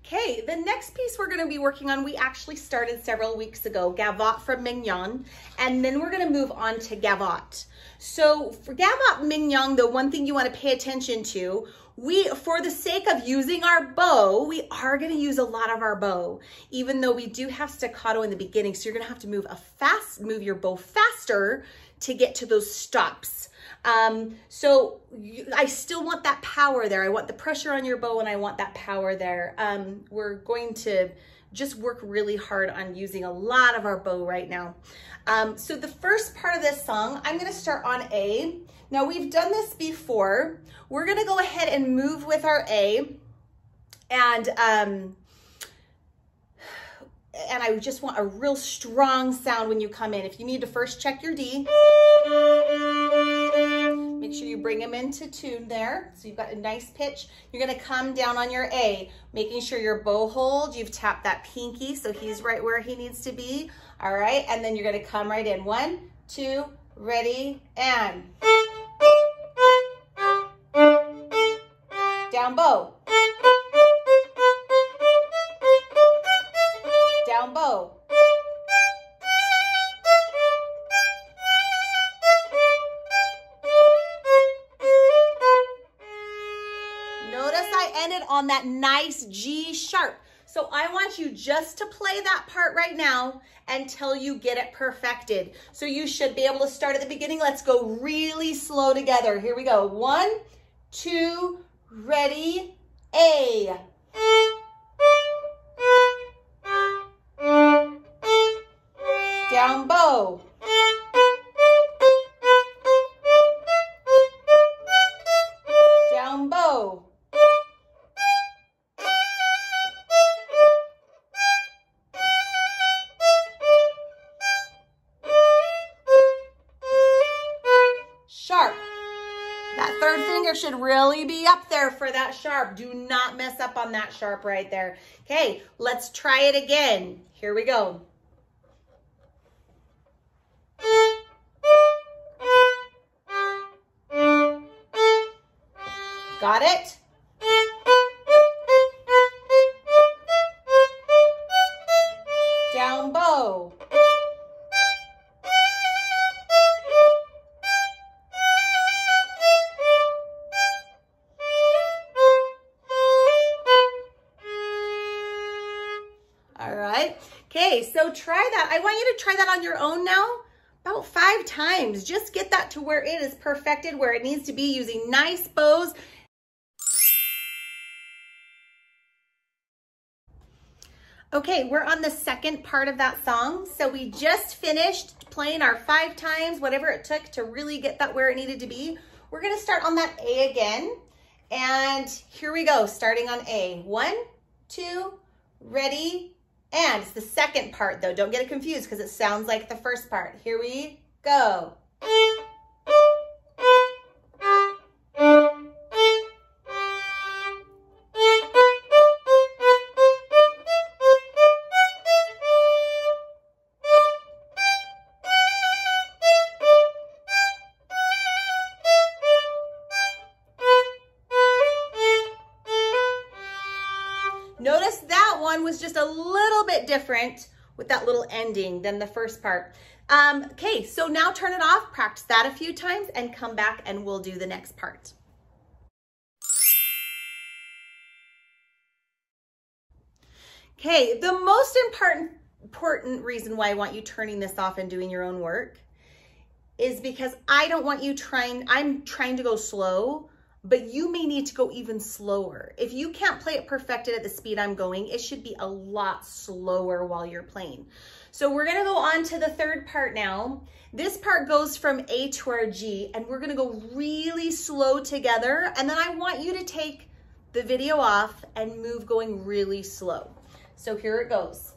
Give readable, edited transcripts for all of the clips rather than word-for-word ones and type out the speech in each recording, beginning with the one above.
Okay, the next piece we're gonna be working on, we actually started several weeks ago, Gavotte from Mignon, and then we're gonna move on to Gavotte. So for Gavotte Mignon, the one thing you wanna pay attention to, for the sake of using our bow, we are gonna use a lot of our bow, even though we do have staccato in the beginning, so you're gonna have to move your bow faster to get to those stops. So I still want that power there. I want the pressure on your bow and I want that power there. We're going to just work really hard on using a lot of our bow right now. So the first part of this song, I'm gonna start on A. Now we've done this before. We're gonna go ahead and move with our A, and I just want a real strong sound when you come in. If you need to first check your D, make sure you bring them into tune there. So you've got a nice pitch. You're gonna come down on your A, making sure your bow hold, you've tapped that pinky so he's right where he needs to be. All right, and then you're gonna come right in. 1, 2, ready, and down bow. Down bow. Notice I ended on that nice G sharp. So I want you just to play that part right now until you get it perfected. So you should be able to start at the beginning. Let's go really slow together. Here we go. 1, 2, ready, A. Down bow. Down bow. Sharp. That third finger should really be up there for that sharp. Do not mess up on that sharp right there. Okay, let's try it again. Here we go. Got it? Down bow. All right. Okay, so try that. I want you to try that on your own now. About 5 times. Just get that to where it is perfected, where it needs to be, using nice bows. Okay, we're on the second part of that song. So we just finished playing our 5 times, whatever it took to really get that where it needed to be. We're gonna start on that A again. And here we go, starting on A. 1, 2, ready, and it's the second part though. Don't get it confused because it sounds like the first part. Here we go. Notice that one was just a little bit different with that little ending than the first part. Okay, so now turn it off, practice that a few times, and come back and we'll do the next part. Okay, the most important reason why I want you turning this off and doing your own work is because I don't want you I'm trying to go slow, but you may need to go even slower. If you can't play it perfected at the speed I'm going, it should be a lot slower while you're playing. So we're gonna go on to the third part now. This part goes from A to our G, and we're gonna go really slow together, and then I want you to take the video off and move going really slow. So here it goes.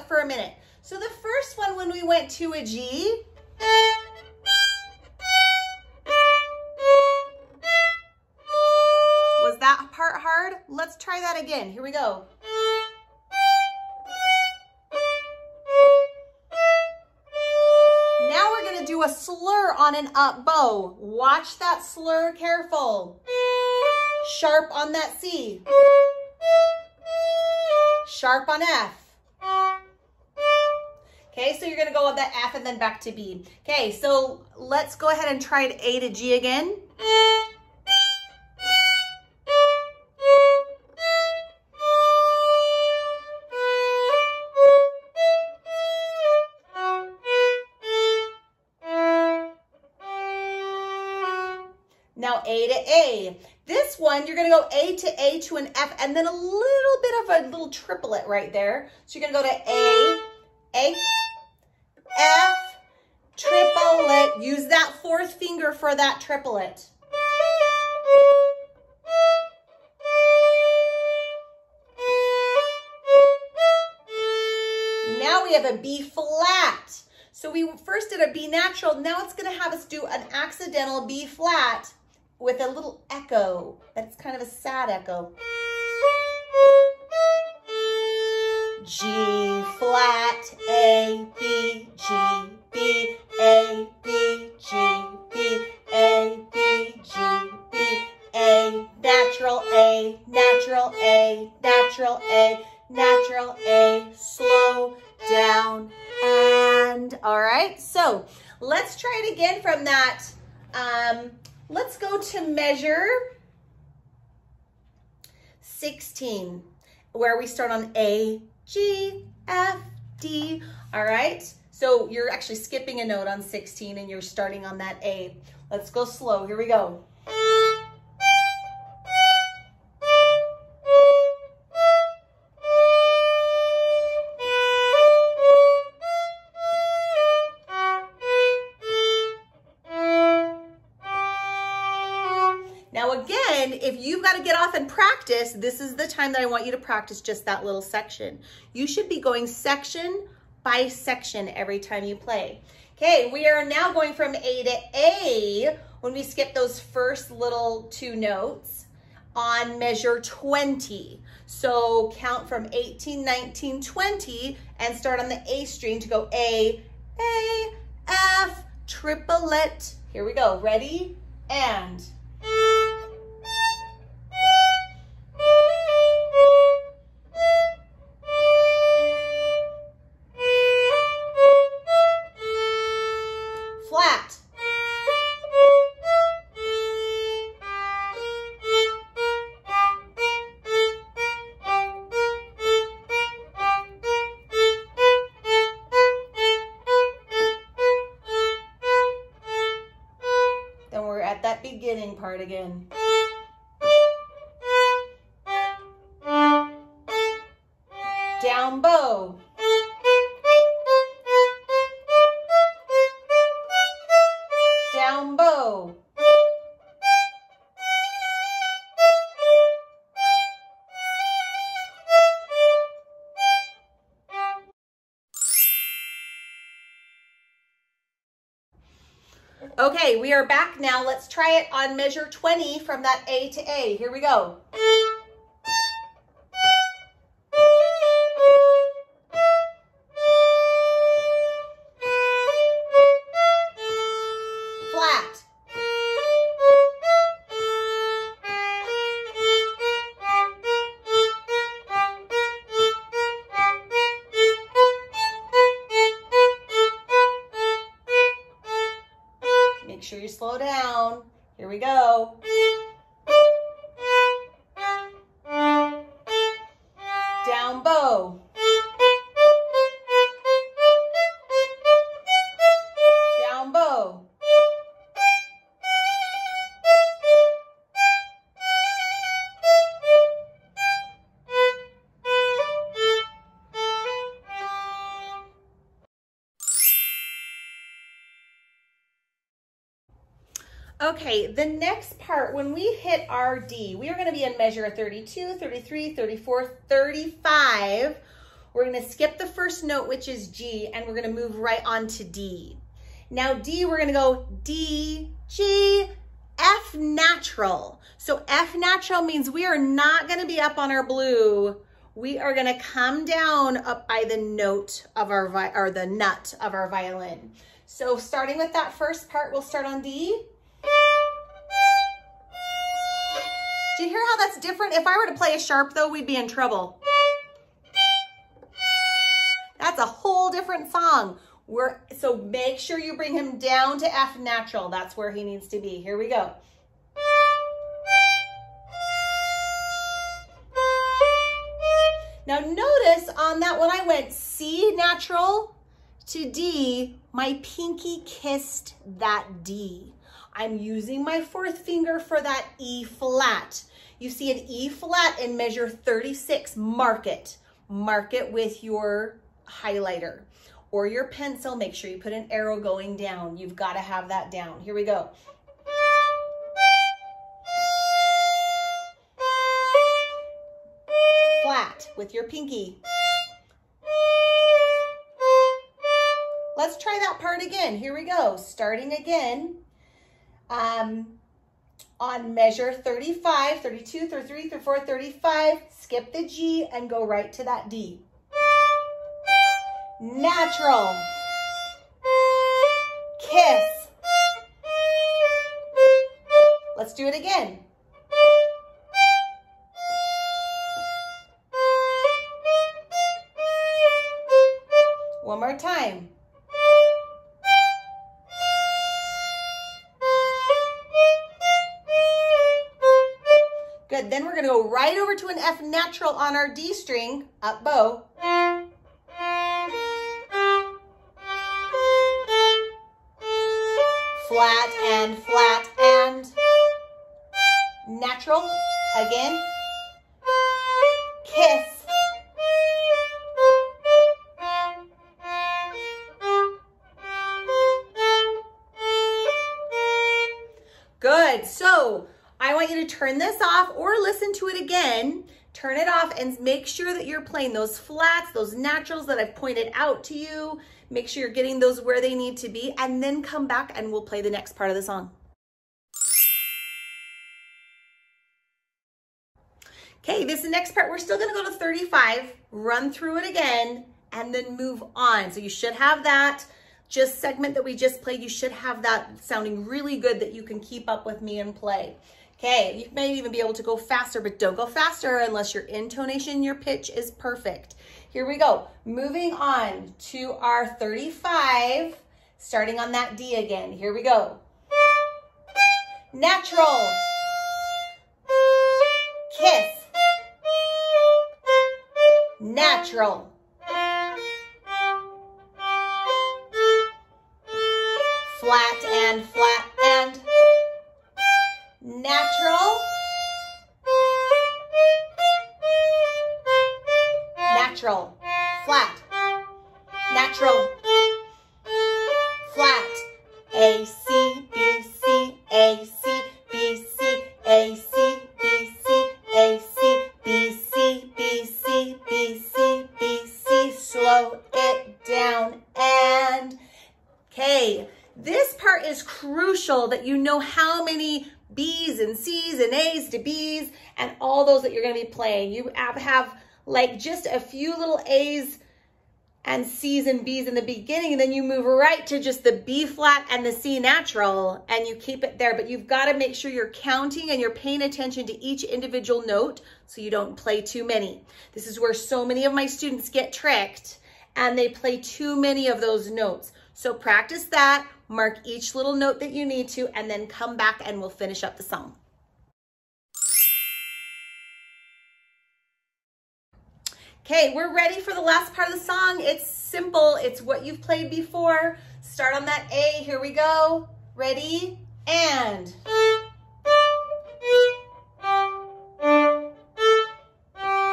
For a minute. So the first one, when we went to a G, let's try that again. Here we go. Now we're gonna do a slur on an up bow. Watch that slur, careful. Sharp on that C. Sharp on F. Okay, so you're gonna go with that F and then back to B. Okay, so let's go ahead and try it A to G again. Now A to A. This one, you're gonna go A to an F, and then a little bit of a little triplet right there. So you're gonna go to A, F, triplet. Use that fourth finger for that triplet. Now we have a B flat. So we first did a B natural. Now it's gonna have us do an accidental B flat with a little echo. That's kind of a sad echo. G flat, A, B, G, B, A, B, G, B, A, B, G, B, A, natural A, natural A, natural A, natural A, slow down, and all right. So let's try it again from that. Let's go to measure 16, where we start on A, G, F, D. All right. So you're actually skipping a note on 16 and you're starting on that A. Let's go slow. Here we go. Now again, if you've got to get off and practice, this is the time that I want you to practice just that little section. You should be going section by section every time you play. Okay, we are now going from A to A when we skip those first little two notes on measure 20. So count from 18, 19, 20 and start on the A string to go A, F, triplet. Here we go. Ready? And flat. Then we're at that beginning part again. Down bow. Down bow. Okay, we are back now. Let's try it on measure 20 from that A to A. Here we go. Flat. Make sure you slow down. Here we go. Down bow. Down bow. Okay, the next part, when we hit our D, we are going to be in measure 32, 33, 34, 35. We're going to skip the first note, which is G, and we're going to move right on to D. Now D, we're going to go D, G, F F natural. So F natural means we are not going to be up on our blue. We are going to come down up by the note of our, or the nut of our violin. So starting with that first part, we'll start on D. Do you hear how that's different? If I were to play a sharp though, we'd be in trouble. That's a whole different song. So make sure you bring him down to F natural. That's where he needs to be. Here we go. Now notice on that when I went C natural to D, my pinky kissed that D. I'm using my fourth finger for that E flat. You see an E flat in measure 36, mark it. Mark it with your highlighter or your pencil. Make sure you put an arrow going down. You've got to have that down. Here we go. Flat with your pinky. Let's try that part again. Here we go. Starting again. On measure 35, 32, 33, 34, 35, skip the G and go right to that D. Natural. Kiss. Let's do it again. One more time. Good, then we're gonna go right over to an F natural on our D string, up bow. Flat and natural, again, kiss. Good, so I want you to turn this off or listen to it again. Turn it off and make sure that you're playing those flats, those naturals that I've pointed out to you. Make sure you're getting those where they need to be, and then come back and we'll play the next part of the song. Okay, this is the next part. We're still gonna go to 35, run through it again, and then move on. So you should have that just segment that we just played. You should have that sounding really good that you can keep up with me and play. Okay, you may even be able to go faster, but don't go faster unless your intonation, your pitch is perfect. Here we go. Moving on to our 35, starting on that D again. Here we go. Natural. Kiss. Natural. Flat and natural. Natural. Flat. Natural. Flat. A, C, B, C, A, C, B, C, A, C, B, C, A, C, B, C, B, C, B, C, B, C. Slow it down and, okay. This part is crucial that you know how many B's and C's and A's to B's and all those that you're going to be playing. You have like just a few little A's and C's and B's in the beginning, and then you move right to just the B flat and the C natural, and you keep it there. But you've got to make sure you're counting and you're paying attention to each individual note so you don't play too many. This is where so many of my students get tricked and they play too many of those notes. So practice that, mark each little note that you need to, and then come back and we'll finish up the song. Okay, we're ready for the last part of the song. It's simple, it's what you've played before. Start on that A, here we go. Ready, and.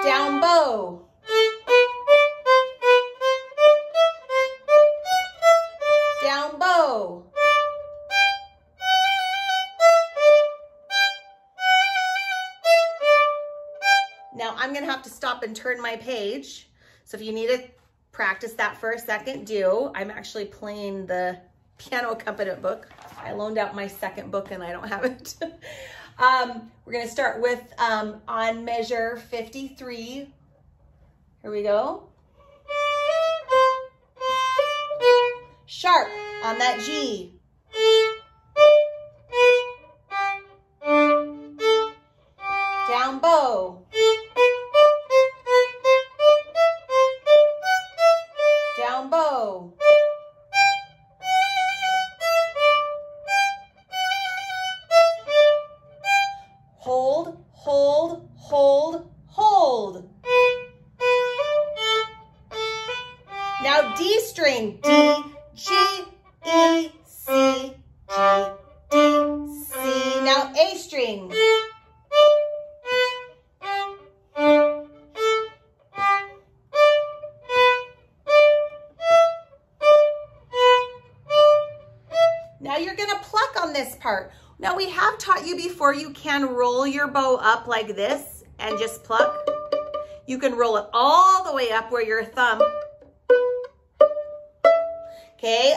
Down bow. Down bow. Now I'm gonna have to stop and turn my page. So if you need to practice that for a second, do. I'm actually playing the piano accompaniment book. I loaned out my second book and I don't have it. We're gonna start with on measure 53. Here we go. Sharp on that G. Down bow. Down bow. Hold, hold, hold, hold. Now D string, D, G, E, C, G, D, C. Now A string. Now you're gonna pluck on this part. Now we have taught you before you can roll your bow up like this and just pluck. You can roll it all the way up where your thumb. Okay,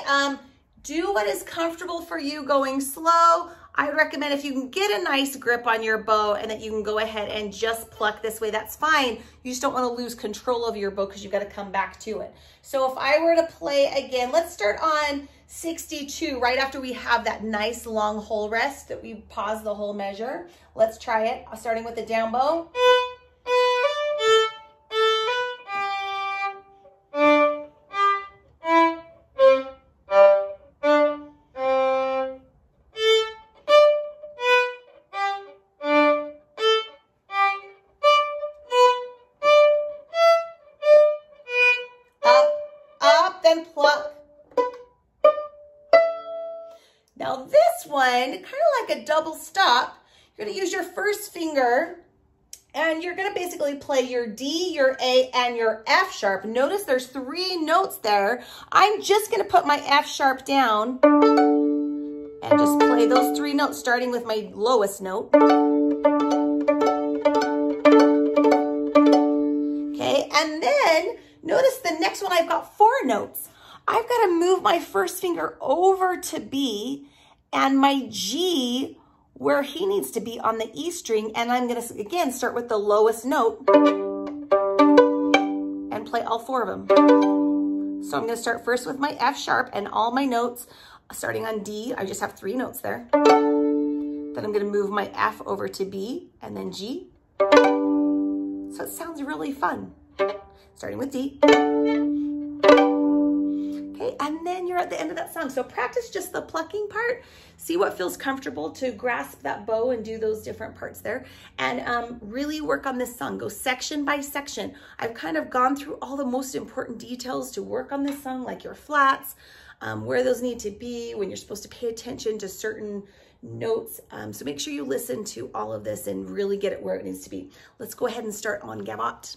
do what is comfortable for you going slow. I would recommend if you can get a nice grip on your bow and that you can go ahead and just pluck this way, that's fine. You just don't want to lose control of your bow because you've got to come back to it. So if I were to play again, let's start on 62, right after we have that nice long whole rest that we pause the whole measure. Let's try it, starting with the down bow. Then pluck. Now this one, kind of like a double stop, you're gonna use your first finger and you're gonna basically play your D, your A, and your F sharp. Notice there's 3 notes there. I'm just gonna put my F sharp down and just play those 3 notes, starting with my lowest note. Okay, and then notice the next one, I've got 4 notes. I've got to move my first finger over to B and my G where he needs to be on the E string. And I'm going to, again, start with the lowest note and play all 4 of them. So I'm going to start first with my F sharp and all my notes, starting on D. I just have 3 notes there. Then I'm going to move my F over to B and then G. So it sounds really fun. Starting with D. Okay, and then you're at the end of that song. So practice just the plucking part. See what feels comfortable to grasp that bow and do those different parts there. And really work on this song. Go section by section. I've kind of gone through all the most important details to work on this song, like your flats, where those need to be, when you're supposed to pay attention to certain notes. So make sure you listen to all of this and really get it where it needs to be. Let's go ahead and start on Gavotte.